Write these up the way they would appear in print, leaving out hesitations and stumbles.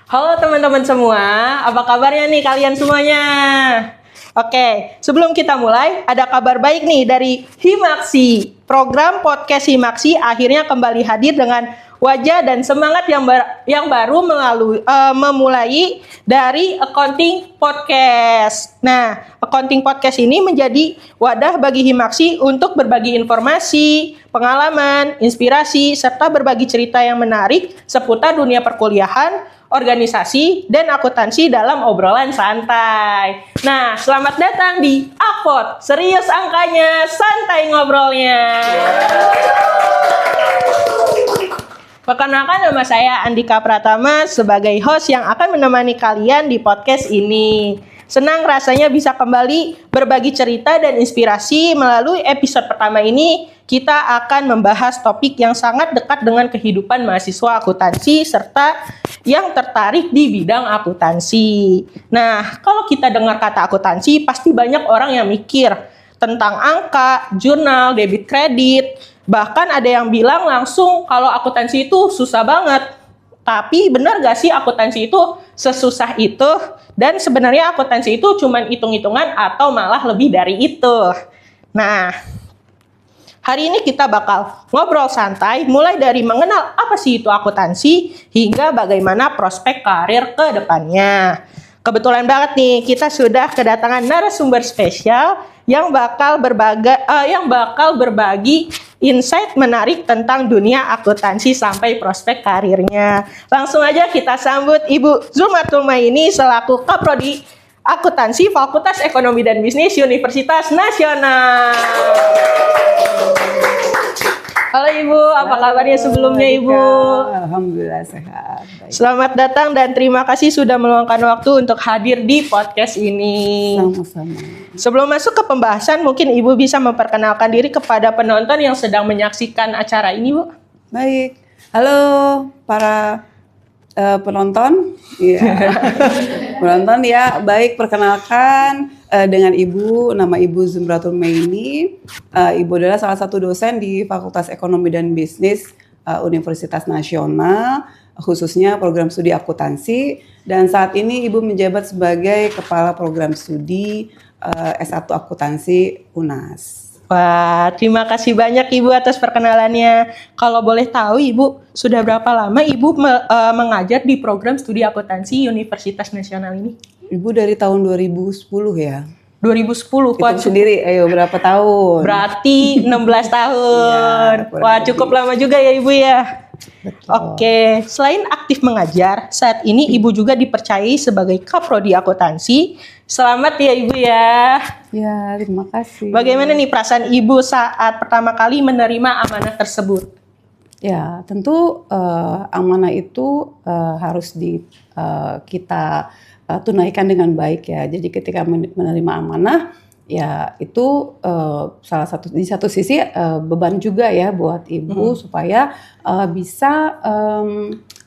Halo teman-teman semua, apa kabarnya nih kalian semuanya? Oke, sebelum kita mulai, ada kabar baik nih dari Himaksi. Program podcast Himaksi akhirnya kembali hadir dengan wajah dan semangat yang baru memulai dari Accounting Podcast. Nah, Accounting Podcast ini menjadi wadah bagi Himaksi untuk berbagi informasi, pengalaman, inspirasi, serta berbagi cerita yang menarik seputar dunia perkuliahan, organisasi, dan akuntansi dalam obrolan santai. Nah, selamat datang di Akpot, serius angkanya, santai ngobrolnya. Perkenalkan, nama saya Andika Pratama sebagai host yang akan menemani kalian di podcast ini. Senang rasanya bisa kembali berbagi cerita dan inspirasi. Melalui episode pertama ini, kita akan membahas topik yang sangat dekat dengan kehidupan mahasiswa akuntansi serta yang tertarik di bidang akuntansi. Nah, kalau kita dengar kata akuntansi, pasti banyak orang yang mikir tentang angka, jurnal, debit kredit. Bahkan ada yang bilang langsung kalau akuntansi itu susah banget. Tapi benar gak sih akuntansi itu sesusah itu? Dan sebenarnya akuntansi itu cuma hitung-hitungan atau malah lebih dari itu? Nah, hari ini kita bakal ngobrol santai mulai dari mengenal apa sih itu akuntansi hingga bagaimana prospek karir ke depannya. Kebetulan banget nih kita sudah kedatangan narasumber spesial yang bakal berbagi insight menarik tentang dunia akuntansi sampai prospek karirnya. Langsung aja kita sambut Ibu Zumatul Maini selaku Kaprodi Akuntansi Fakultas Ekonomi dan Bisnis Universitas Nasional. Halo Ibu, apa kabarnya sebelumnya Ibu? Alhamdulillah sehat. Baik. Selamat datang dan terima kasih sudah meluangkan waktu untuk hadir di podcast ini. Sama-sama. Sebelum masuk ke pembahasan, mungkin Ibu bisa memperkenalkan diri kepada penonton yang sedang menyaksikan acara ini, Bu. Baik. Halo para penonton. Ya. Penonton ya, baik, perkenalkan dengan Ibu, nama Ibu Zumratul Maini. Ibu adalah salah satu dosen di Fakultas Ekonomi dan Bisnis Universitas Nasional, khususnya program studi akuntansi, dan saat ini Ibu menjabat sebagai Kepala Program Studi S1 Akuntansi UNAS. Wah, terima kasih banyak Ibu atas perkenalannya. Kalau boleh tahu Ibu, sudah berapa lama Ibu mengajar di program studi akuntansi Universitas Nasional ini? Ibu dari tahun 2010 ya. 2010. Hitung sendiri, ayo berapa tahun? Berarti 16 tahun. Ya, wah, cukup lama juga ya Ibu ya. Betul. Oke, selain aktif mengajar, saat ini Ibu juga dipercayai sebagai Kaprodi Akuntansi. Selamat ya Ibu ya. Ya, terima kasih. Bagaimana nih perasaan Ibu saat pertama kali menerima amanah tersebut? Ya, tentu amanah itu harus kita tunaikan dengan baik ya. Jadi ketika menerima amanah, ya itu di satu sisi beban juga ya buat Ibu supaya bisa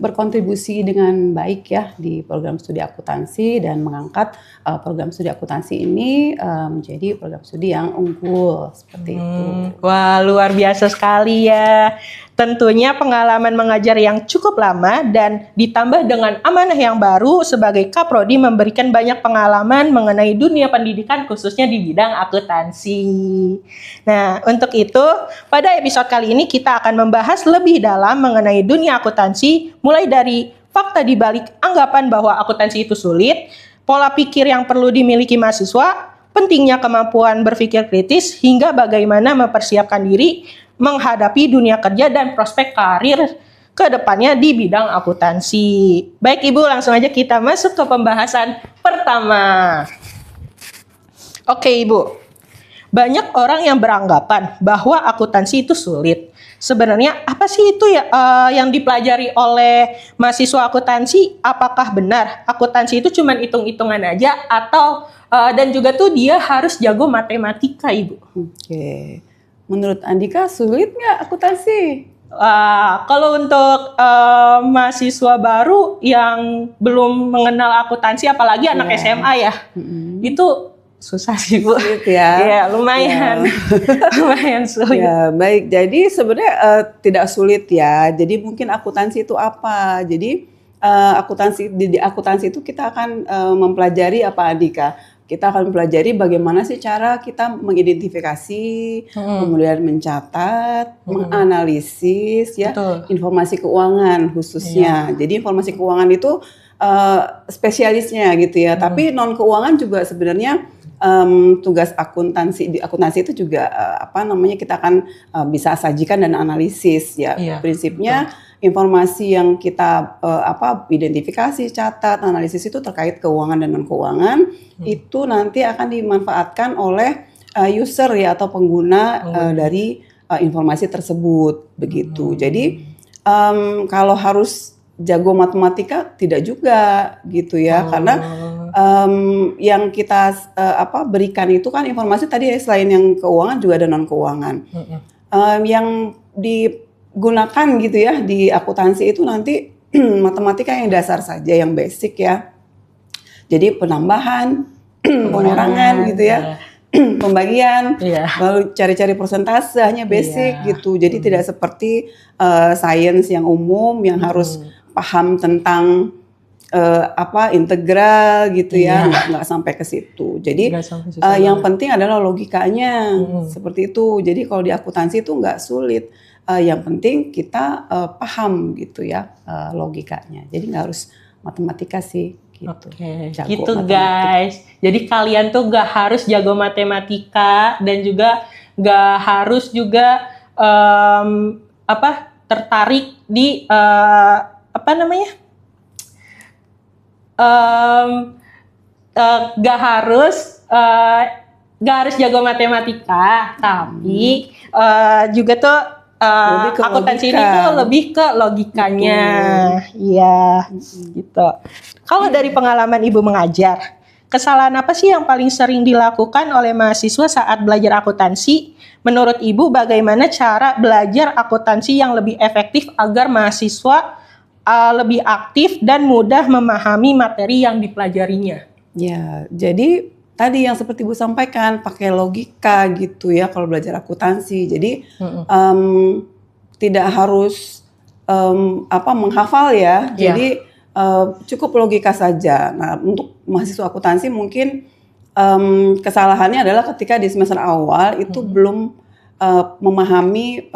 berkontribusi dengan baik ya di program studi akuntansi dan mengangkat program studi akuntansi ini menjadi program studi yang unggul seperti itu. Wah, luar biasa sekali ya. Tentunya pengalaman mengajar yang cukup lama dan ditambah dengan amanah yang baru sebagai Kaprodi memberikan banyak pengalaman mengenai dunia pendidikan khususnya di bidang akuntansi. Nah, untuk itu pada episode kali ini kita akan membahas lebih dalam mengenai dunia akuntansi, mulai dari fakta di balik anggapan bahwa akuntansi itu sulit, pola pikir yang perlu dimiliki mahasiswa, pentingnya kemampuan berpikir kritis, hingga bagaimana mempersiapkan diri menghadapi dunia kerja dan prospek karir ke depannya di bidang akuntansi. Baik Ibu, langsung aja kita masuk ke pembahasan pertama. Oke Ibu, banyak orang yang beranggapan bahwa akuntansi itu sulit. Sebenarnya apa sih itu ya yang dipelajari oleh mahasiswa akuntansi? Apakah benar akuntansi itu cuma hitung-hitungan aja atau dan juga tuh dia harus jago matematika Ibu? Oke. Menurut Andika sulit nggak akuntansi? Kalau untuk mahasiswa baru yang belum mengenal akuntansi, apalagi anak SMA ya, itu susah sih Bu. Sulit ya. Iya, lumayan. Lumayan sulit. Ya, baik. Jadi sebenarnya tidak sulit ya. Jadi mungkin akuntansi itu apa? Jadi di akuntansi itu kita akan mempelajari apa Andika? Kita akan mempelajari bagaimana sih cara kita mengidentifikasi, kemudian mencatat, menganalisis ya Betul. informasi keuangan khususnya. Jadi informasi keuangan itu spesialisnya gitu ya. Tapi non keuangan juga sebenarnya tugas di akuntansi itu juga kita akan bisa sajikan dan analisis ya. Iya, Prinsipnya informasi yang kita identifikasi, catat, analisis itu terkait keuangan dan non keuangan itu nanti akan dimanfaatkan oleh user ya atau pengguna dari informasi tersebut begitu. Jadi kalau harus jago matematika tidak juga gitu ya, karena yang kita berikan itu kan informasi tadi ya, selain yang keuangan juga ada non keuangan. Yang digunakan gitu ya di akuntansi itu nanti matematika yang dasar saja, yang basic ya. Jadi penambahan, pengurangan gitu ya. Pembagian, lalu cari-cari persentase hanya basic gitu. Jadi tidak seperti sains yang umum yang harus paham tentang integral gitu ya, nggak sampai ke situ. Jadi yang penting adalah logikanya seperti itu. Jadi kalau di akuntansi itu nggak sulit. Yang penting kita paham gitu ya logikanya. Jadi nggak harus matematika sih. Gitu. Oke, gitu guys. Jadi kalian tuh gak harus jago matematika dan juga gak harus juga tertarik di gak harus jago matematika, tapi juga tuh akuntansi ini tuh lebih ke logikanya. Iya, gitu. Kalau dari pengalaman Ibu mengajar, kesalahan apa sih yang paling sering dilakukan oleh mahasiswa saat belajar akuntansi? Menurut Ibu, bagaimana cara belajar akuntansi yang lebih efektif agar mahasiswa lebih aktif dan mudah memahami materi yang dipelajarinya? Ya, jadi tadi yang seperti Bu sampaikan, pakai logika gitu ya kalau belajar akuntansi. Jadi tidak harus menghafal ya. Jadi cukup logika saja. Nah, untuk mahasiswa akuntansi mungkin kesalahannya adalah ketika di semester awal itu belum memahami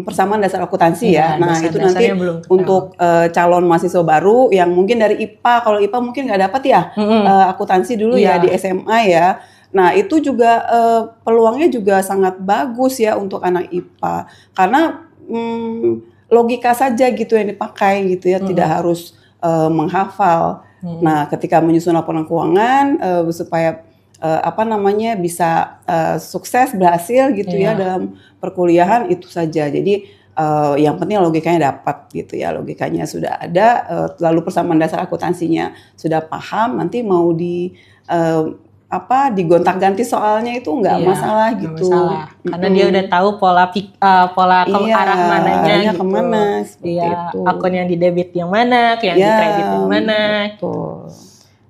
persamaan dasar akuntansi ya. Nah, itu nanti untuk calon mahasiswa baru yang mungkin dari IPA, kalau IPA mungkin nggak dapat ya akuntansi dulu ya di SMA ya. Nah, itu juga peluangnya juga sangat bagus ya untuk anak IPA. Karena logika saja gitu yang dipakai gitu ya, tidak harus menghafal. Nah, ketika menyusun laporan keuangan supaya bisa sukses berhasil gitu ya dalam perkuliahan itu saja. Jadi yang penting logikanya dapat gitu ya, logikanya sudah ada, lalu persamaan dasar akuntansinya sudah paham, nanti mau digontak-ganti soalnya itu nggak masalah gitu. Masalah. Karena dia udah tahu pola ke arah mananya gitu. Kemana seperti itu. Akun yang di debit yang mana, yang di kredit yang mana. Betul.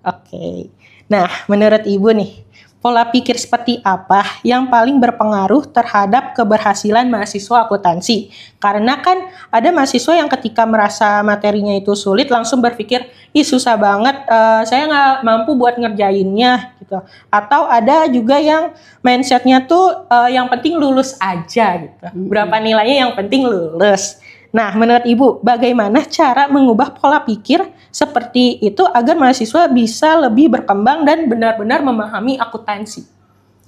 Oke. Nah, menurut Ibu nih, pola pikir seperti apa yang paling berpengaruh terhadap keberhasilan mahasiswa akuntansi? Karena kan ada mahasiswa yang ketika merasa materinya itu sulit langsung berpikir, ih susah banget, saya nggak mampu buat ngerjainnya gitu. Atau ada juga yang mindsetnya tuh yang penting lulus aja gitu. Berapa nilainya yang penting lulus. Nah, menurut Ibu, bagaimana cara mengubah pola pikir seperti itu agar mahasiswa bisa lebih berkembang dan benar-benar memahami akuntansi?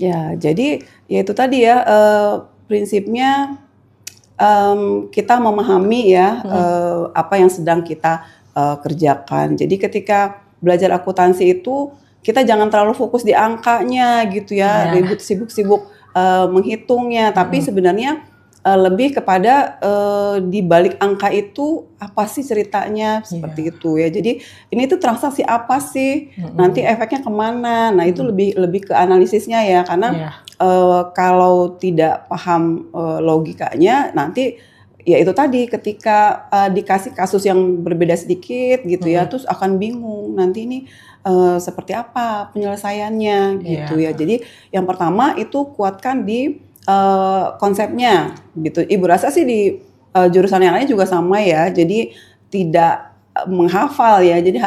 Ya, jadi ya itu tadi ya, prinsipnya kita memahami ya apa yang sedang kita kerjakan. Jadi ketika belajar akuntansi itu kita jangan terlalu fokus di angkanya gitu ya, ribut sibuk-sibuk menghitungnya, tapi sebenarnya lebih kepada di balik angka itu apa sih ceritanya seperti itu ya. Jadi ini tuh transaksi apa sih, nanti efeknya kemana. Nah itu lebih ke analisisnya ya, karena kalau tidak paham logikanya nanti ya itu tadi ketika dikasih kasus yang berbeda sedikit gitu ya, terus akan bingung nanti ini seperti apa penyelesaiannya gitu ya. Jadi yang pertama itu kuatkan di konsepnya gitu. Ibu rasa sih di jurusan yang lain juga sama ya. Jadi tidak menghafal ya. Jadi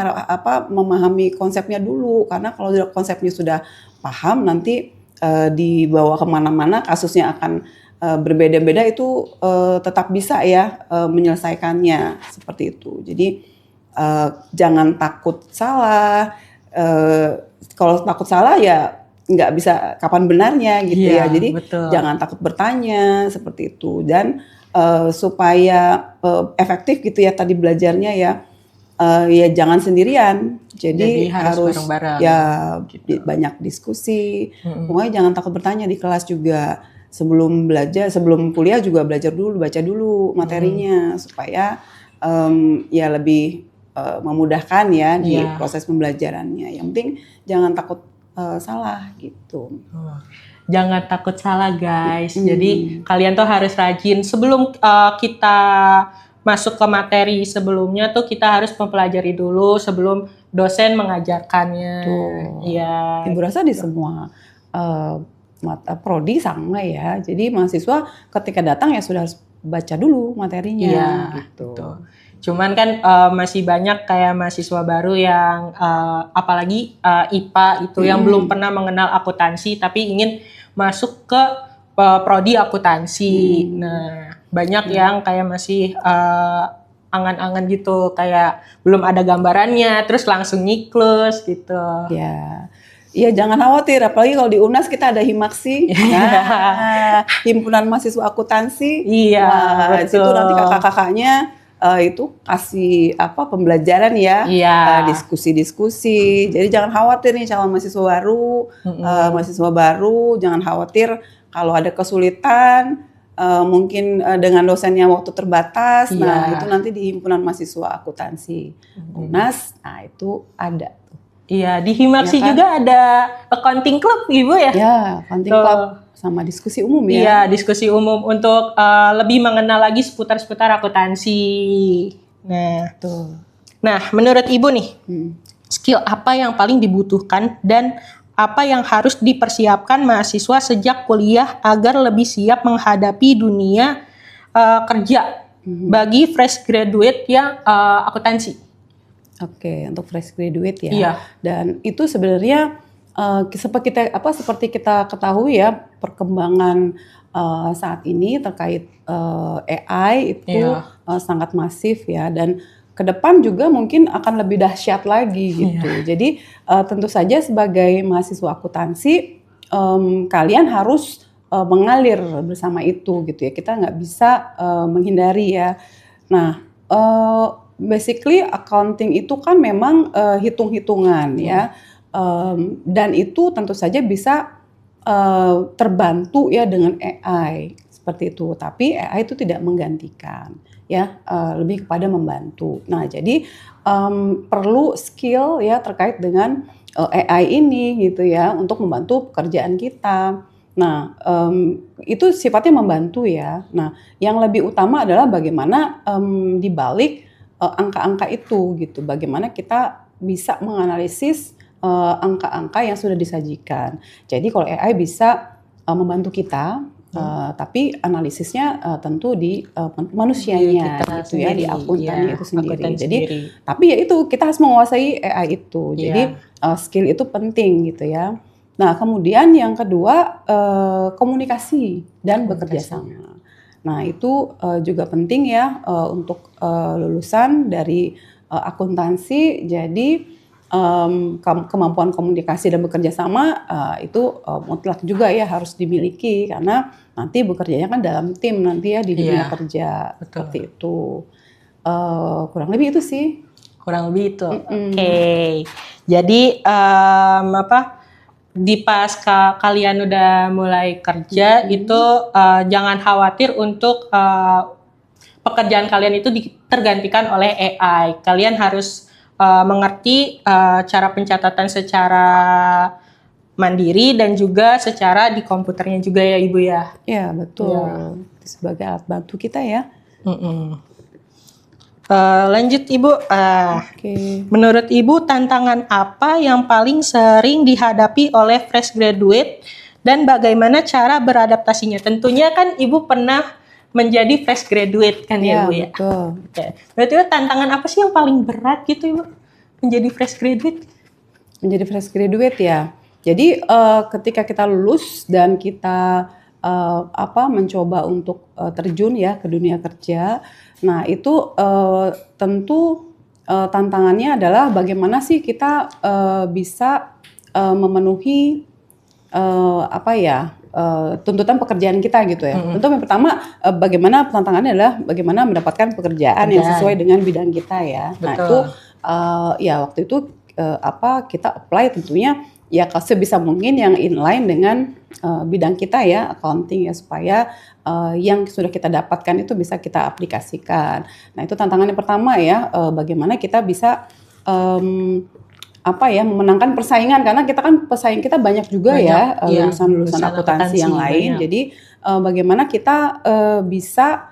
memahami konsepnya dulu, karena kalau konsepnya sudah paham nanti dibawa kemana-mana kasusnya akan berbeda-beda, itu tetap bisa ya menyelesaikannya seperti itu. Jadi jangan takut salah. Kalau takut salah ya nggak bisa kapan benarnya gitu ya. Jadi betul. jangan takut bertanya seperti itu, dan supaya efektif gitu ya tadi belajarnya ya. Ya jangan sendirian, jadi harus bareng-bareng, ya gitu. banyak diskusi. Pokoknya jangan takut bertanya di kelas juga. Sebelum kuliah juga belajar dulu, baca dulu materinya supaya ya lebih memudahkan ya di proses pembelajarannya. Yang penting jangan takut salah gitu. Jangan takut salah guys. Jadi kalian tuh harus rajin. Sebelum kita masuk ke materi sebelumnya tuh kita harus mempelajari dulu sebelum dosen mengajarkannya. Iya. Ibu rasa di semua mata prodi sama ya. Jadi mahasiswa ketika datang ya sudah harus baca dulu materinya. Gitu. Betul. Cuman kan masih banyak kayak mahasiswa baru yang apalagi IPA itu yang belum pernah mengenal akuntansi tapi ingin masuk ke prodi akuntansi. Nah, banyak yang kayak masih angan-angan gitu, kayak belum ada gambarannya, terus langsung nyiklos gitu. Iya, jangan khawatir, apalagi kalau di UNAS kita ada Himaksi, Himpunan Mahasiswa Akuntansi. Iya, betul. Itu nanti kakak-kakaknya itu kasih pembelajaran ya, diskusi-diskusi. Jadi jangan khawatir nih calon mahasiswa baru, jangan khawatir kalau ada kesulitan, mungkin dengan dosennya waktu terbatas. Nah itu nanti di Himpunan Mahasiswa Akuntansi UNAS, nah itu ada. Iya, di Himaksi juga ada accounting club Ibu ya? Ya, accounting club sama diskusi umum ya. Iya, diskusi umum untuk lebih mengenal lagi seputar akuntansi. Nah, tuh. Nah, menurut Ibu nih, skill apa yang paling dibutuhkan dan apa yang harus dipersiapkan mahasiswa sejak kuliah agar lebih siap menghadapi dunia kerja bagi fresh graduate yang akuntansi? Oke, untuk fresh graduate ya. Iya. Dan itu sebenarnya seperti kita ketahui ya, perkembangan saat ini terkait AI itu sangat masif ya, dan ke depan juga mungkin akan lebih dahsyat lagi gitu. Jadi tentu saja sebagai mahasiswa akuntansi kalian harus mengalir bersama itu gitu ya. Kita nggak bisa menghindari ya. Nah, basically accounting itu kan memang hitung-hitungan ya, dan itu tentu saja bisa terbantu ya dengan AI seperti itu. Tapi AI itu tidak menggantikan ya, lebih kepada membantu. Nah jadi perlu skill ya terkait dengan AI ini gitu ya untuk membantu pekerjaan kita. Nah, itu sifatnya membantu ya. Nah, yang lebih utama adalah bagaimana dibalik angka-angka itu gitu. Bagaimana kita bisa menganalisis angka-angka yang sudah disajikan. Jadi kalau AI bisa membantu kita, tapi analisisnya tentu di manusianya gitu ya, di akuntannya itu sendiri. Jadi, tapi ya itu kita harus menguasai AI itu. Jadi skill itu penting gitu ya. Nah, kemudian yang kedua komunikasi dan bekerja sama. Nah, itu juga penting ya untuk lulusan dari akuntansi. Jadi kemampuan komunikasi dan bekerja sama itu mutlak juga ya harus dimiliki, karena nanti bekerjanya kan dalam tim nanti ya di dunia kerja. Betul. Seperti itu. Kurang lebih itu sih. Kurang lebih itu. Oke. Jadi di pas kalian udah mulai kerja itu jangan khawatir untuk pekerjaan kalian itu tergantikan oleh AI. Kalian harus mengerti cara pencatatan secara mandiri dan juga secara di komputernya juga ya Ibu ya. Iya betul. Ya. Sebagai alat bantu kita ya. Lanjut Ibu, menurut Ibu tantangan apa yang paling sering dihadapi oleh fresh graduate dan bagaimana cara beradaptasinya? Tentunya kan Ibu pernah menjadi fresh graduate kan ya Bu ya? Betul. Oke. Berarti tantangan apa sih yang paling berat gitu Ibu menjadi fresh graduate? Menjadi fresh graduate ya. Jadi ketika kita lulus dan kita mencoba untuk terjun ya ke dunia kerja, nah itu tentu tantangannya adalah bagaimana sih kita bisa memenuhi tuntutan pekerjaan kita gitu ya. Tentu yang pertama bagaimana tantangannya adalah bagaimana mendapatkan pekerjaan yang sesuai dengan bidang kita ya. Betul. Nah itu waktu itu kita apply tentunya ya sebisa mungkin yang inline dengan bidang kita ya, accounting ya, supaya yang sudah kita dapatkan itu bisa kita aplikasikan. Nah itu tantangan yang pertama ya, bagaimana kita bisa memenangkan persaingan, karena kita kan pesaing kita banyak juga lulusan akuntansi yang lain. Banyak. Jadi bagaimana kita bisa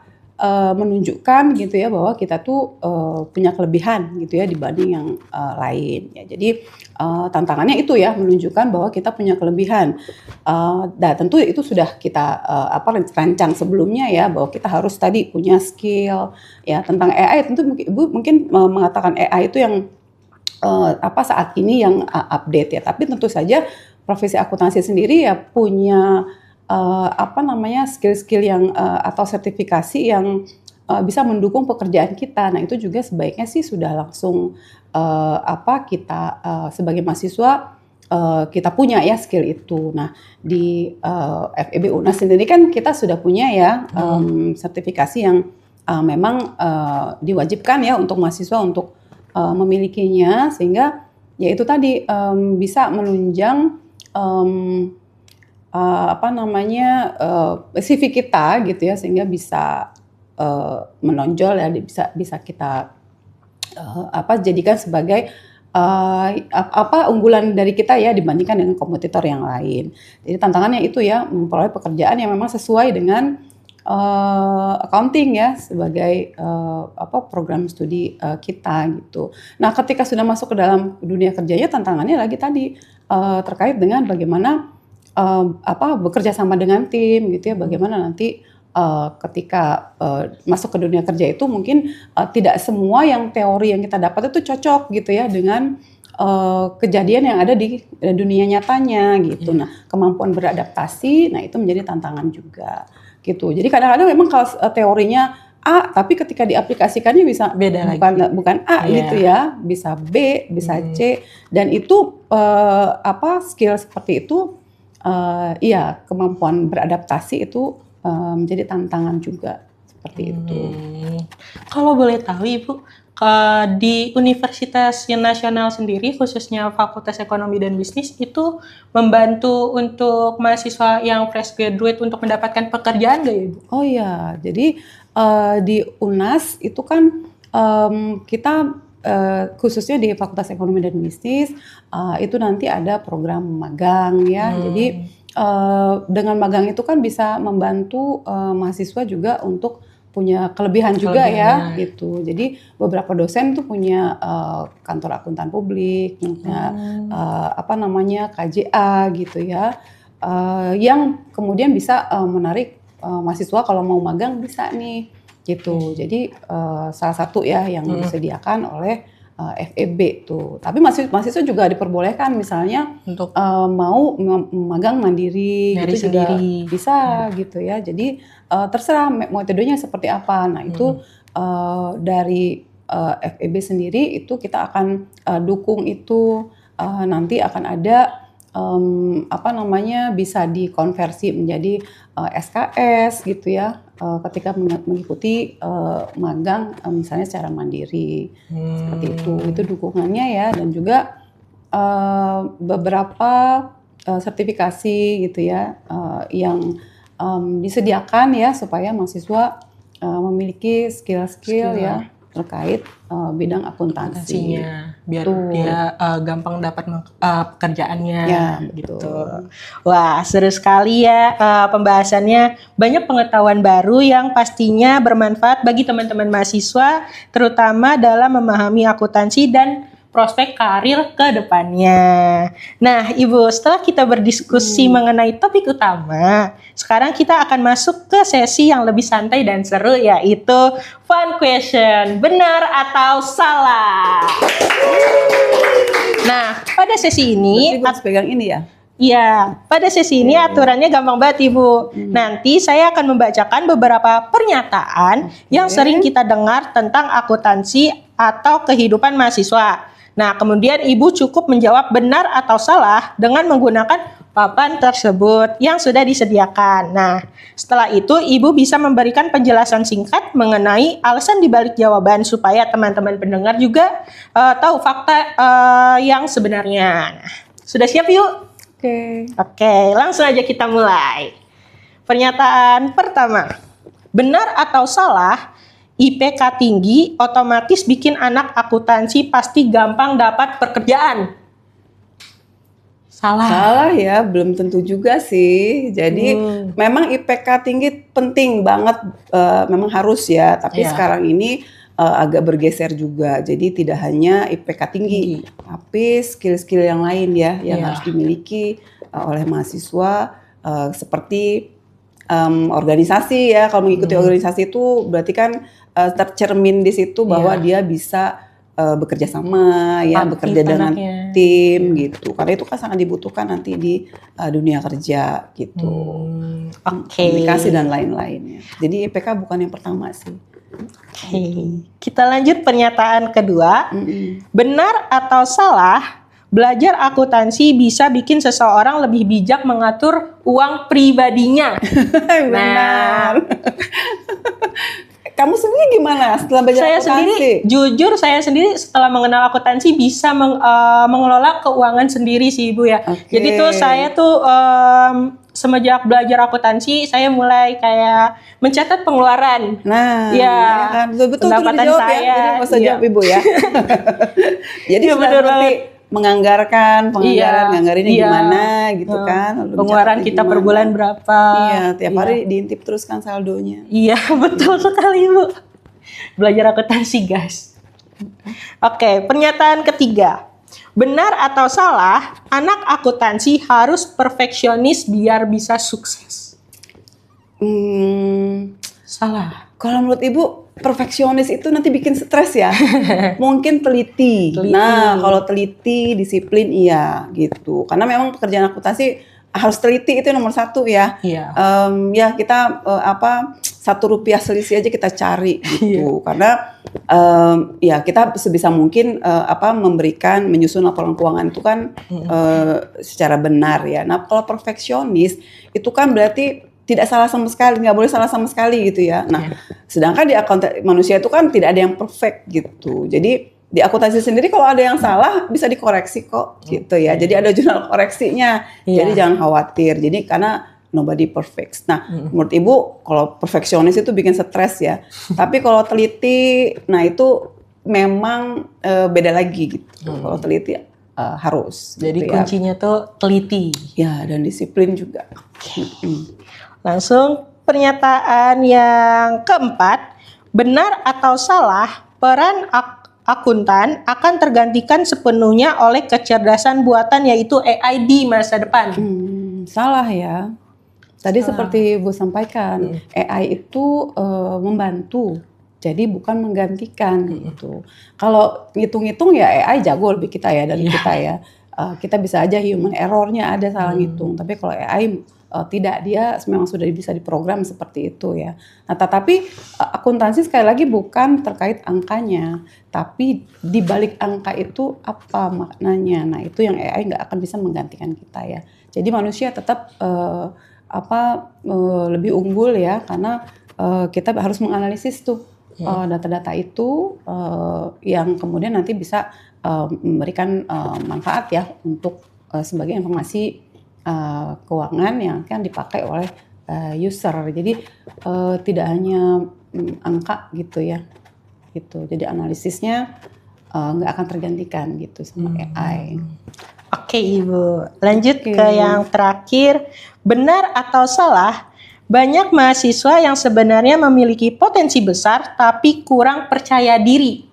menunjukkan gitu ya bahwa kita tuh punya kelebihan gitu ya dibanding yang lain ya. Jadi tantangannya itu ya, menunjukkan bahwa kita punya kelebihan. Dan tentu itu sudah kita rancang sebelumnya ya, bahwa kita harus tadi punya skill ya tentang AI. Tentu Ibu mungkin mengatakan AI itu yang saat ini yang update ya, tapi tentu saja profesi akuntansi sendiri ya punya skill-skill yang atau sertifikasi yang bisa mendukung pekerjaan kita. Nah itu juga sebaiknya sih sudah langsung kita sebagai mahasiswa kita punya ya skill itu. Nah di FEB UNAS sendiri kan kita sudah punya ya sertifikasi yang memang diwajibkan ya untuk mahasiswa untuk memilikinya, sehingga ya itu tadi bisa menunjang CV kita gitu ya, sehingga bisa menonjol ya, bisa kita jadikan sebagai unggulan dari kita ya dibandingkan dengan kompetitor yang lain. Jadi tantangannya itu ya, memperoleh pekerjaan yang memang sesuai dengan accounting ya sebagai program studi kita gitu. Nah, ketika sudah masuk ke dalam dunia kerjanya, tantangannya lagi tadi terkait dengan bagaimana bekerja sama dengan tim gitu ya, bagaimana nanti ketika masuk ke dunia kerja itu mungkin tidak semua yang teori yang kita dapat itu cocok gitu ya dengan kejadian yang ada di dunia nyatanya gitu. Nah, kemampuan beradaptasi, nah itu menjadi tantangan juga gitu. Jadi kadang-kadang memang kalau teorinya A, tapi ketika diaplikasikannya bisa beda bukan A gitu ya, bisa B, bisa C, dan itu skill seperti itu kemampuan beradaptasi itu menjadi tantangan juga seperti itu. Kalau boleh tahu Ibu, di Universitas Nasional sendiri, khususnya Fakultas Ekonomi dan Bisnis, itu membantu untuk mahasiswa yang fresh graduate untuk mendapatkan pekerjaan nggak ya Ibu? Oh iya, jadi di UNAS itu kan kita khususnya di Fakultas Ekonomi dan Bisnis itu nanti ada program magang ya. Jadi dengan magang itu kan bisa membantu mahasiswa juga untuk punya kelebihan juga ya gitu. Jadi beberapa dosen tuh punya kantor akuntan publik, punya KJA gitu ya, yang kemudian bisa menarik mahasiswa kalau mau magang bisa nih gitu. Jadi salah satu ya yang disediakan oleh FEB tuh. Tapi mahasiswa juga diperbolehkan misalnya untuk mau magang mandiri gitu juga bisa gitu ya. Jadi terserah metodenya seperti apa. Nah itu dari FEB sendiri itu kita akan dukung itu, nanti akan ada bisa dikonversi menjadi SKS gitu ya, ketika mengikuti magang misalnya secara mandiri seperti itu dukungannya ya, dan juga beberapa sertifikasi gitu ya yang disediakan ya supaya mahasiswa memiliki skill ya terkait bidang akuntansi biar dia gampang dapat pekerjaannya ya, gitu. Wah, seru sekali ya pembahasannya, banyak pengetahuan baru yang pastinya bermanfaat bagi teman-teman mahasiswa, terutama dalam memahami akuntansi dan prospek karir ke depannya. Nah, Ibu, setelah kita berdiskusi mengenai topik utama, sekarang kita akan masuk ke sesi yang lebih santai dan seru, yaitu fun question, benar atau salah. Nah, pada sesi ini Berarti harus pegang ini ya. iya, pada sesi ini aturannya gampang banget Ibu. Nanti saya akan membacakan beberapa pernyataan yang sering kita dengar tentang akuntansi atau kehidupan mahasiswa. Nah, kemudian Ibu cukup menjawab benar atau salah dengan menggunakan papan tersebut yang sudah disediakan. Nah, setelah itu Ibu bisa memberikan penjelasan singkat mengenai alasan dibalik jawaban supaya teman-teman pendengar juga tahu fakta yang sebenarnya. Nah, sudah siap yuk? Oke, langsung aja kita mulai. Pernyataan pertama. Benar atau salah, IPK tinggi otomatis bikin anak akuntansi pasti gampang dapat pekerjaan? Salah. Salah ya, belum tentu juga sih. Jadi memang IPK tinggi penting banget, memang harus ya. Tapi sekarang ini agak bergeser juga. Jadi tidak hanya IPK tinggi, tapi skill-skill yang lain ya yang harus dimiliki oleh mahasiswa, seperti organisasi ya. Kalau mengikuti organisasi itu berarti kan tercermin di situ bahwa dia bisa bekerja sama ya, bekerja dengan tim gitu. Karena itu kan sangat dibutuhkan nanti di dunia kerja gitu. Komunikasi dan lain-lainnya. Jadi IPK bukan yang pertama sih. Oke, kita lanjut pernyataan kedua. Benar atau salah, belajar akuntansi bisa bikin seseorang lebih bijak mengatur uang pribadinya? Benar. Kamu sendiri gimana setelah belajar akuntansi? Saya sendiri setelah mengenal akuntansi bisa mengelola keuangan sendiri sih Ibu ya. Jadi tuh saya tuh semenjak belajar akuntansi saya mulai kayak mencatat pengeluaran. Nah, ya kan betul pendapatan dijawab saya. Ya. Jadi nggak usah jawab Ibu ya. Jadi sudah ngerti menganggarkan, nganggarinnya gimana gitu kan. Lalu pengeluaran kita per bulan berapa. Iya, tiap hari diintip terus kan saldonya. Iya, betul sekali Ibu. Belajar akuntansi guys. Oke, pernyataan ketiga. Benar atau salah, anak akuntansi harus perfeksionis biar bisa sukses? Salah. Kalau menurut Ibu, perfeksionis itu nanti bikin stres ya. Mungkin teliti. Nah, kalau teliti, disiplin iya gitu. Karena memang pekerjaan akuntansi harus teliti, itu nomor satu ya. Ya kita Rp1 selisih aja kita cari gitu. Karena ya kita sebisa mungkin menyusun laporan keuangan itu kan secara benar ya. Nah, kalau perfeksionis itu kan berarti tidak salah sama sekali, nggak boleh salah sama sekali gitu ya. Nah, sedangkan di akuntansi manusia itu kan tidak ada yang perfect gitu. Jadi di akuntansi sendiri kalau ada yang salah bisa dikoreksi kok gitu ya. Jadi ada jurnal koreksinya. Jadi jangan khawatir. Jadi karena nobody perfect. Nah, menurut Ibu kalau perfeksionis itu bikin stres ya. Tapi kalau teliti, nah itu memang beda lagi gitu. Kalau teliti harus. Jadi gitu kuncinya tuh teliti. Ya, dan disiplin juga. Langsung pernyataan yang keempat, benar atau salah, peran akuntan akan tergantikan sepenuhnya oleh kecerdasan buatan yaitu AI di masa depan? Salah ya. Tadi seperti Bu sampaikan, AI itu membantu, jadi bukan menggantikan gitu. Kalau ngitung-ngitung ya AI jago lebih kita ya dari kita ya. Kita bisa aja human errornya ada salah ngitung, tapi kalau AI tidak, dia memang sudah bisa diprogram seperti itu ya. Nah, tetapi akuntansi sekali lagi bukan terkait angkanya, tapi di balik angka itu apa maknanya. Nah, itu yang AI nggak akan bisa menggantikan kita ya. Jadi manusia tetap lebih unggul ya, karena kita harus menganalisis tuh data-data itu yang kemudian nanti bisa memberikan manfaat ya untuk sebagai informasi keuangan yang akan dipakai oleh user. Jadi tidak hanya angka gitu ya, gitu. Jadi analisisnya nggak akan tergantikan gitu sama AI. Oke Ibu, lanjut ke yang terakhir. Benar atau salah, banyak mahasiswa yang sebenarnya memiliki potensi besar tapi kurang percaya diri?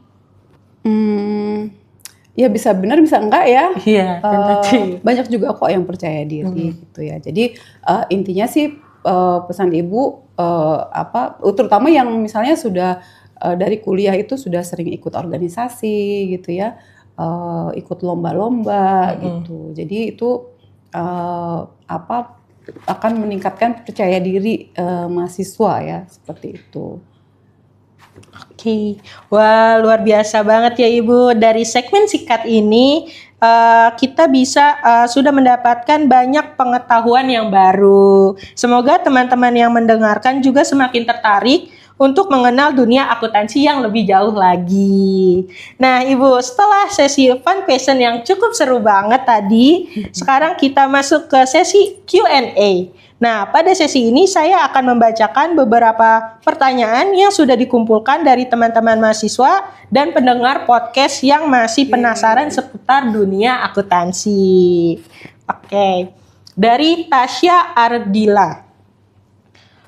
ya bisa benar bisa enggak ya. Iya, tentatif. Banyak juga kok yang percaya diri gitu ya. Jadi intinya sih pesan ibu terutama yang misalnya sudah dari kuliah itu sudah sering ikut organisasi gitu ya, ikut lomba-lomba gitu. Jadi itu akan meningkatkan percaya diri mahasiswa ya seperti itu. Oke, wah luar biasa banget ya Ibu. Dari segmen singkat ini kita bisa sudah mendapatkan banyak pengetahuan yang baru. Semoga teman-teman yang mendengarkan juga semakin tertarik untuk mengenal dunia akuntansi yang lebih jauh lagi. Nah Ibu, setelah sesi fun question yang cukup seru banget tadi, sekarang kita masuk ke sesi Q&A. Nah, pada sesi ini saya akan membacakan beberapa pertanyaan yang sudah dikumpulkan dari teman-teman mahasiswa dan pendengar podcast yang masih penasaran seputar dunia akuntansi. Oke, dari Tasya Ardila.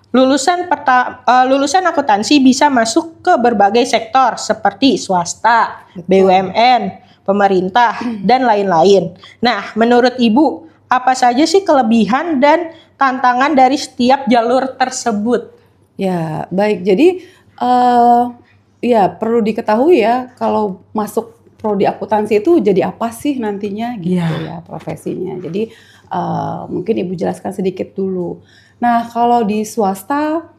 Lulusan akuntansi bisa masuk ke berbagai sektor seperti swasta, BUMN, pemerintah, dan lain-lain. Nah, menurut Ibu, apa saja sih kelebihan dan tantangan dari setiap jalur tersebut? Ya, baik. Jadi ya perlu diketahui ya kalau masuk prodi akuntansi itu jadi apa sih nantinya gitu ya profesinya. Jadi mungkin Ibu jelaskan sedikit dulu. Nah, kalau di swasta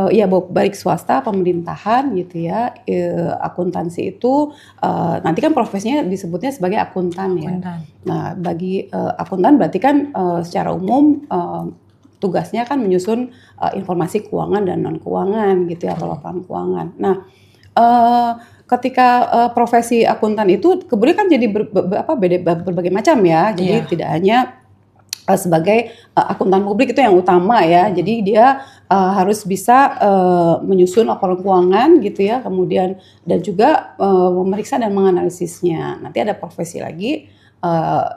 ya baik swasta pemerintahan gitu ya, akuntansi itu nanti kan profesinya disebutnya sebagai akuntan ya. Nah, bagi akuntan berarti kan secara umum tugasnya kan menyusun informasi keuangan dan non keuangan gitu ya, atau laporan keuangan. Nah, ketika profesi akuntan itu kemudian kan jadi berbagai macam ya. Jadi tidak hanya sebagai akuntan publik itu yang utama ya. Jadi dia harus bisa menyusun laporan keuangan gitu ya, kemudian dan juga memeriksa dan menganalisisnya. Nanti ada profesi lagi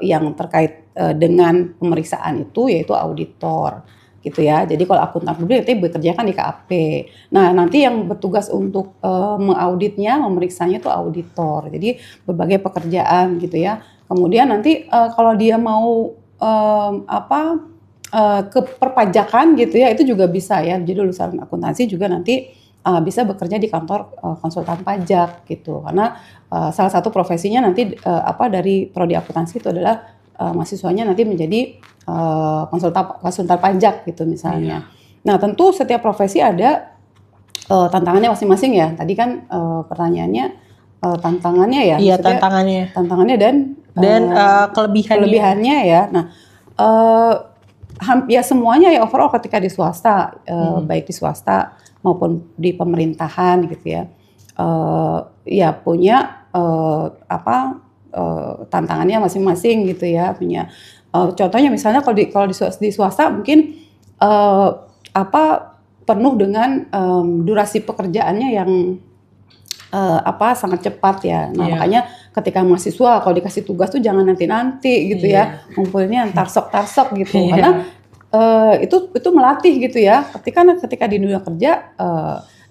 yang terkait dengan pemeriksaan itu yaitu auditor gitu ya. Jadi kalau akuntan publik itu bekerja kan di KAP. Nah, nanti yang bertugas untuk mengauditnya, memeriksanya itu auditor. Jadi berbagai pekerjaan gitu ya. Kemudian nanti kalau dia mau ke perpajakan gitu ya, itu juga bisa ya. Jadi lulusan akuntansi juga nanti bisa bekerja di kantor konsultan pajak gitu. Karena salah satu profesinya nanti dari prodi akuntansi itu adalah mahasiswanya nanti menjadi konsultan pajak gitu misalnya. Nah, tentu setiap profesi ada tantangannya masing-masing ya. Tadi kan pertanyaannya tantangannya ya. Iya, tantangannya dan kelebihannya ya. Nah, ya semuanya ya overall ketika di swasta, baik di swasta maupun di pemerintahan gitu ya, ya punya tantangannya masing-masing gitu ya, punya contohnya misalnya kalau di swasta mungkin penuh dengan durasi pekerjaannya yang sangat cepat ya. Nah, makanya ketika mahasiswa kalau dikasih tugas tuh jangan nanti-nanti gitu ya, ngumpulinnya tarsok gitu. Karena itu melatih gitu ya. Ketika di dunia kerja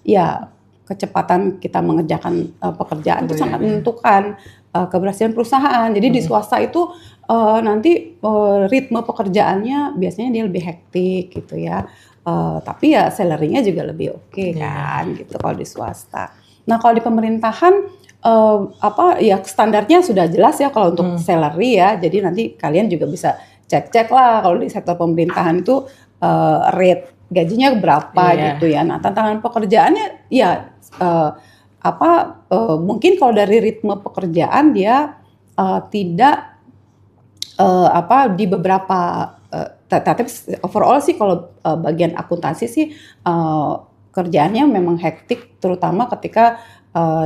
ya kecepatan kita mengerjakan pekerjaan itu sangat menentukan keberhasilan perusahaan. Jadi di swasta itu nanti ritme pekerjaannya biasanya dia lebih hektik gitu ya. Tapi ya salary-nya juga lebih oke kan gitu kalau di swasta. Nah, kalau di pemerintahan ya standarnya sudah jelas ya kalau untuk salary ya. Jadi nanti kalian juga bisa cek-cek lah kalau di sektor pemerintahan itu rate gajinya berapa gitu ya. Nah, tantangan pekerjaannya ya mungkin kalau dari ritme pekerjaan dia tidak di beberapa tapi overall sih kalau bagian akuntansi sih kerjaannya memang hektik, terutama ketika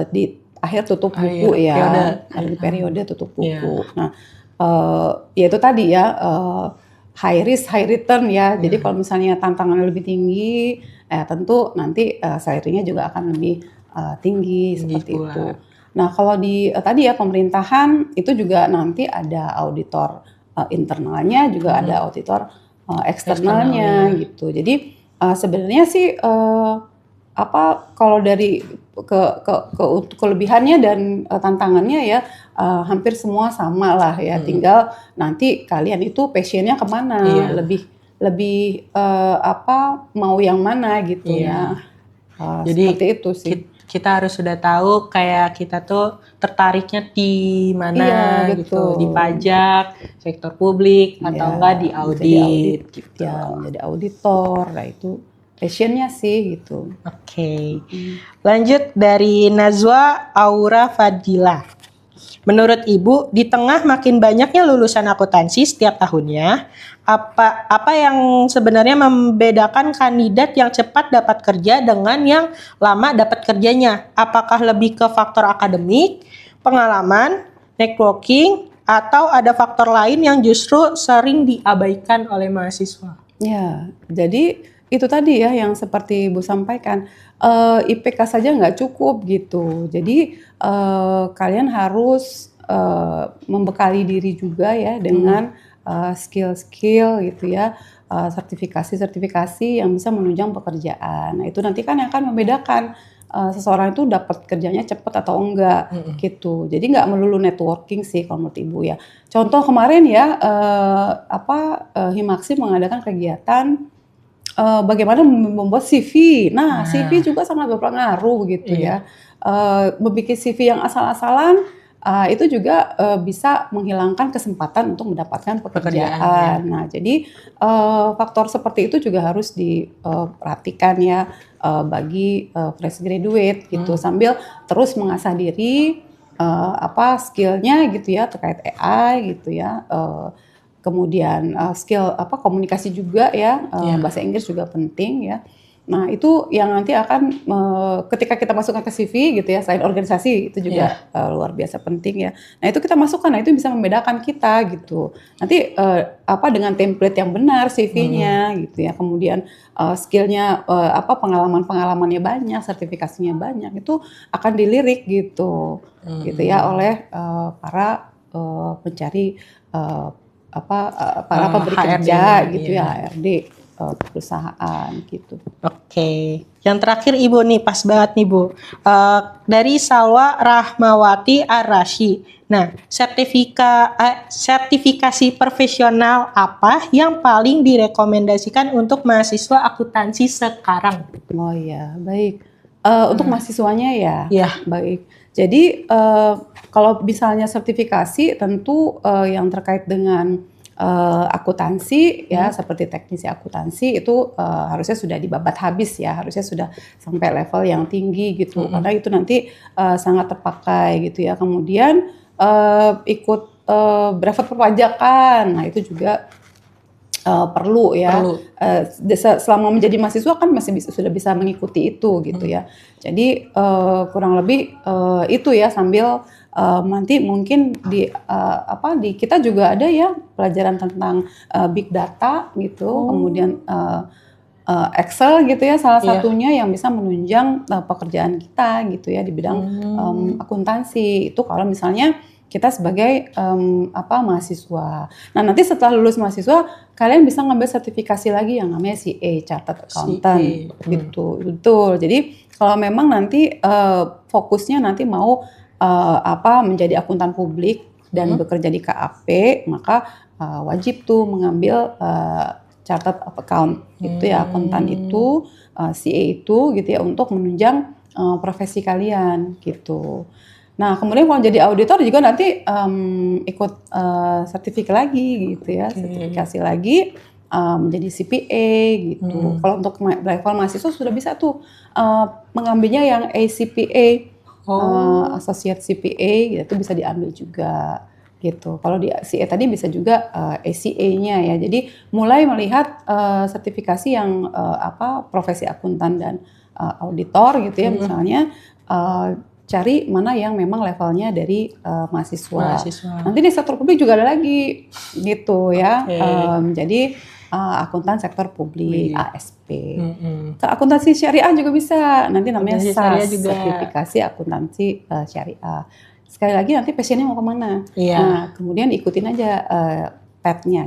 di akhir tutup buku di periode tutup buku. Nah, ya itu tadi ya high risk high return ya. Jadi kalau misalnya tantangannya lebih tinggi, tentu nanti salary-nya juga akan lebih tinggi seperti itu. Nah, kalau di tadi ya pemerintahan itu juga nanti ada auditor internalnya, juga ada auditor eksternalnya gitu. Jadi sebenarnya sih kalau dari untuk kelebihannya dan tantangannya ya hampir semua sama lah ya. Tinggal nanti kalian itu passionnya kemana, lebih mau yang mana gitu ya. Jadi seperti itu sih. Kita harus sudah tahu kayak kita tuh tertariknya di mana gitu, di pajak, sektor publik atau enggak di audit gitu. Ya, menjadi auditor, nah itu passionnya sih gitu. Oke. Lanjut dari Nazwa Aura Fadila. Menurut Ibu, di tengah makin banyaknya lulusan akuntansi setiap tahunnya, apa yang sebenarnya membedakan kandidat yang cepat dapat kerja dengan yang lama dapat kerjanya? Apakah lebih ke faktor akademik, pengalaman, networking, atau ada faktor lain yang justru sering diabaikan oleh mahasiswa? Ya, jadi itu tadi ya yang seperti Ibu sampaikan, IPK saja nggak cukup gitu. Jadi kalian harus membekali diri juga ya dengan skill-skill gitu ya, sertifikasi-sertifikasi yang bisa menunjang pekerjaan. Nah itu nanti kan yang akan membedakan seseorang itu dapat kerjanya cepat atau enggak gitu. Jadi nggak melulu networking sih kalau menurut Ibu ya. Contoh kemarin ya Himaksi mengadakan kegiatan bagaimana membuat CV. Nah, CV juga sangat berpengaruh gitu ya. Membuat CV yang asal-asalan itu juga bisa menghilangkan kesempatan untuk mendapatkan pekerjaan. Nah, jadi faktor seperti itu juga harus diperhatikan ya bagi fresh graduate gitu, sambil terus mengasah diri skillnya gitu ya terkait AI gitu ya. Kemudian skill komunikasi juga ya, bahasa Inggris juga penting ya. Nah itu yang nanti akan ketika kita masukkan ke CV gitu ya, selain organisasi itu juga luar biasa penting ya. Nah itu kita masukkan, nah itu bisa membedakan kita gitu. Nanti dengan template yang benar CV-nya gitu ya, kemudian skillnya pengalaman-pengalamannya banyak, sertifikasinya banyak, itu akan dilirik gitu, gitu ya oleh para pencari para pemberi kerja gitu ya, HRD perusahaan gitu. Oke. Yang terakhir Ibu nih, pas banget nih Bu. Dari Salwa Rahmawati Arashi. Nah, sertifikasi profesional apa yang paling direkomendasikan untuk mahasiswa akuntansi sekarang? Oh ya, baik. Untuk mahasiswanya ya, baik. Jadi kalau misalnya sertifikasi tentu yang terkait dengan akuntansi ya, seperti teknisi akuntansi itu harusnya sudah dibabat habis ya, harusnya sudah sampai level yang tinggi gitu, karena itu nanti sangat terpakai gitu ya. Kemudian ikut brevet perpajakan, nah itu juga perlu ya. Selama menjadi mahasiswa kan masih sudah bisa mengikuti itu gitu ya. Jadi kurang lebih itu ya, sambil nanti mungkin di kita juga ada ya pelajaran tentang big data gitu, kemudian Excel gitu ya salah satunya yang bisa menunjang pekerjaan kita gitu ya di bidang akuntansi. Itu kalau misalnya kita sebagai mahasiswa. Nah nanti setelah lulus mahasiswa kalian bisa ngambil sertifikasi lagi yang namanya CA, Chartered Accountant gitu. Betul. Jadi kalau memang nanti fokusnya nanti mau menjadi akuntan publik dan bekerja di KAP, maka wajib tuh mengambil Chartered Account gitu ya, akuntan itu, CA itu gitu ya, untuk menunjang profesi kalian gitu. Nah kemudian kalau jadi auditor juga nanti ikut sertifikat lagi gitu ya, sertifikasi lagi menjadi CPA gitu. Kalau untuk level mahasiswa sudah bisa tuh mengambilnya yang ACPA, Associate CPA gitu, bisa diambil juga gitu. Kalau di CA tadi bisa juga ACA-nya ya. Jadi mulai melihat sertifikasi yang profesi akuntan dan auditor gitu ya, misalnya cari mana yang memang levelnya dari mahasiswa. Nanti di sektor publik juga ada lagi gitu ya. Jadi akuntan sektor publik, ASP. Akuntansi syariah juga bisa. Nanti namanya SAS, sertifikasi akuntansi syariah. Sekali lagi nanti passionnya mau kemana. Nah, kemudian ikutin aja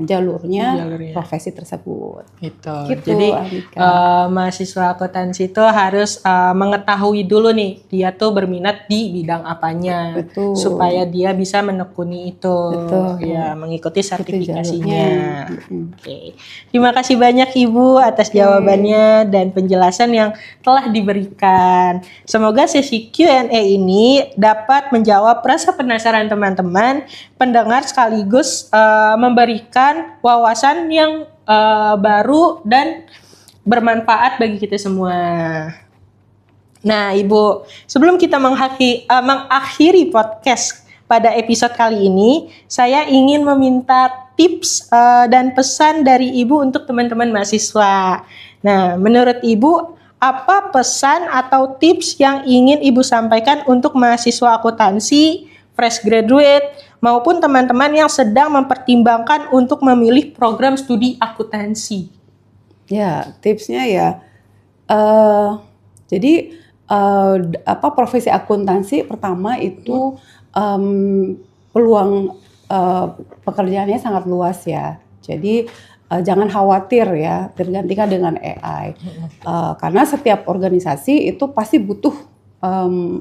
jalurnya Jalurnya. profesi tersebut. Gitu. Gitu, Jadi Andika. mahasiswa akuntansi itu harus mengetahui dulu nih dia tuh berminat di bidang apanya, Betul. supaya dia bisa menekuni itu, Betul. ya mengikuti Itu sertifikasinya. jalurnya. Oke, terima kasih banyak Ibu atas jawabannya dan penjelasan yang telah diberikan. Semoga sesi Q&A ini dapat menjawab rasa penasaran teman-teman pendengar sekaligus memberikan wawasan yang baru dan bermanfaat bagi kita semua. Nah, Ibu, sebelum kita mengakhiri podcast pada episode kali ini, saya ingin meminta tips dan pesan dari Ibu untuk teman-teman mahasiswa. Nah, menurut Ibu, apa pesan atau tips yang ingin Ibu sampaikan untuk mahasiswa akuntansi, fresh graduate, maupun teman-teman yang sedang mempertimbangkan untuk memilih program studi akuntansi? Ya, tipsnya ya, jadi profesi akuntansi pertama itu peluang pekerjaannya sangat luas ya. Jadi jangan khawatir ya tergantikan dengan AI, karena setiap organisasi itu pasti butuh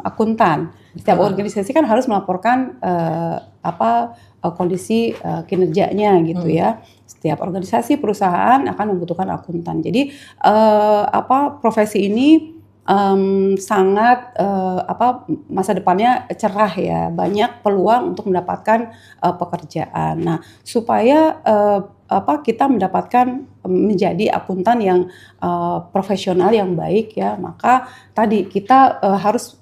akuntan. Setiap organisasi kan harus melaporkan kondisi kinerjanya gitu ya. Setiap organisasi perusahaan akan membutuhkan akuntan. Jadi profesi ini sangat masa depannya cerah ya, banyak peluang untuk mendapatkan pekerjaan. Nah, supaya kita mendapatkan menjadi akuntan yang profesional yang baik ya, maka tadi kita harus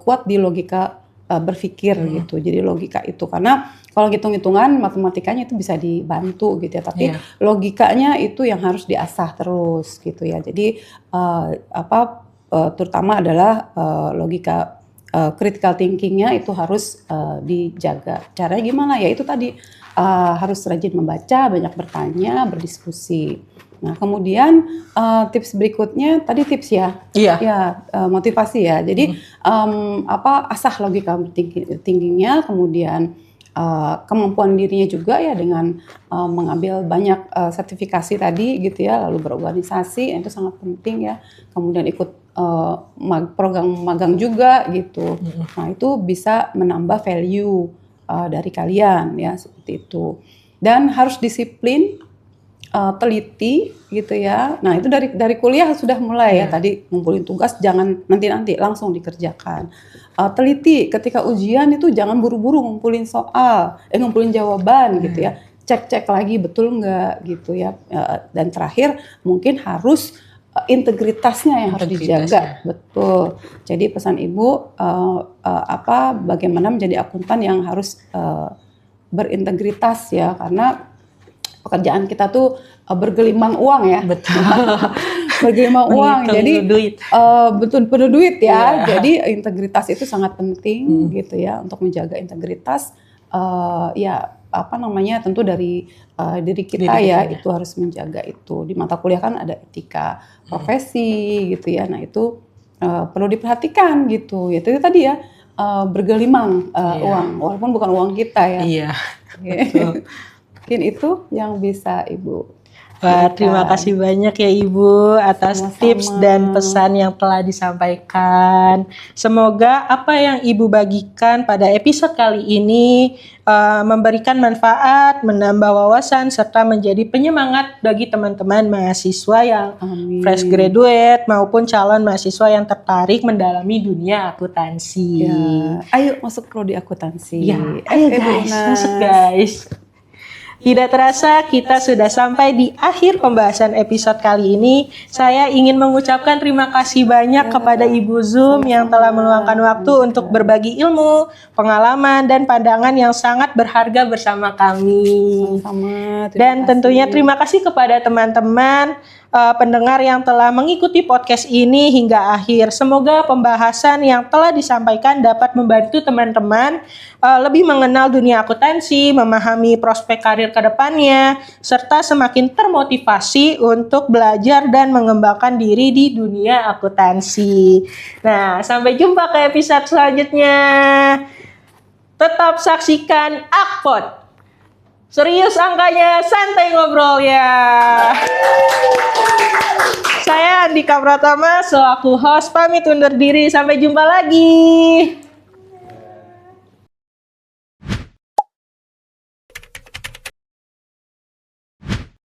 kuat di logika berpikir gitu. Jadi logika itu, karena kalau hitung-hitungan matematikanya itu bisa dibantu gitu ya, tapi logikanya itu yang harus diasah terus gitu ya. Jadi terutama adalah logika critical thinkingnya itu harus dijaga. Caranya gimana? Ya itu tadi harus rajin membaca, banyak bertanya, berdiskusi. Nah kemudian tips berikutnya tadi tips ya, motivasi ya. Jadi asah logika thinkingnya, kemudian kemampuan dirinya juga ya dengan mengambil banyak sertifikasi tadi gitu ya, lalu berorganisasi itu sangat penting ya. Kemudian ikut program magang juga gitu. Nah itu bisa menambah value dari kalian ya, seperti itu. Dan harus disiplin, teliti gitu ya. Nah itu dari kuliah sudah mulai ya, tadi ngumpulin tugas jangan nanti langsung dikerjakan. Teliti ketika ujian itu jangan buru-buru ngumpulin ngumpulin jawaban gitu ya. Cek lagi betul nggak gitu ya. Dan terakhir mungkin harus integritasnya yang harus dijaga, betul. Jadi pesan Ibu bagaimana menjadi akuntan yang harus berintegritas ya, karena pekerjaan kita tuh bergelimang uang ya, betul. Bergelimang uang, jadi betul penuh duit ya. Jadi integritas itu sangat penting gitu ya, untuk menjaga integritas tentu dari diri kita ya, itu harus menjaga itu. Di mata kuliah kan ada etika profesi gitu ya. Nah itu perlu diperhatikan gitu. Ya itu tadi ya, bergelimang uang, walaupun bukan uang kita ya. Iya. Betul. Mungkin itu yang bisa Ibu. Wah, terima kasih banyak ya Ibu atas tips dan pesan yang telah disampaikan. Semoga apa yang Ibu bagikan pada episode kali ini memberikan manfaat, menambah wawasan, serta menjadi penyemangat bagi teman-teman mahasiswa yang fresh graduate maupun calon mahasiswa yang tertarik mendalami dunia akuntansi. Ya, ayo masuk prodi akuntansi. Ya, ayo guys, masuk guys. Tidak terasa kita sudah sampai di akhir pembahasan episode kali ini. Saya ingin mengucapkan terima kasih banyak kepada Ibu Zoom yang telah meluangkan waktu untuk berbagi ilmu, pengalaman, dan pandangan yang sangat berharga bersama kami. Dan tentunya terima kasih kepada teman-teman pendengar yang telah mengikuti podcast ini hingga akhir. Semoga pembahasan yang telah disampaikan dapat membantu teman-teman lebih mengenal dunia akuntansi, memahami prospek karir ke depannya, serta semakin termotivasi untuk belajar dan mengembangkan diri di dunia akuntansi. Nah, sampai jumpa ke episode selanjutnya. Tetap saksikan Akpot. Serius angkanya, santai ngobrol ya. Saya Andika Pratama selaku host pamit undur diri. Sampai jumpa lagi.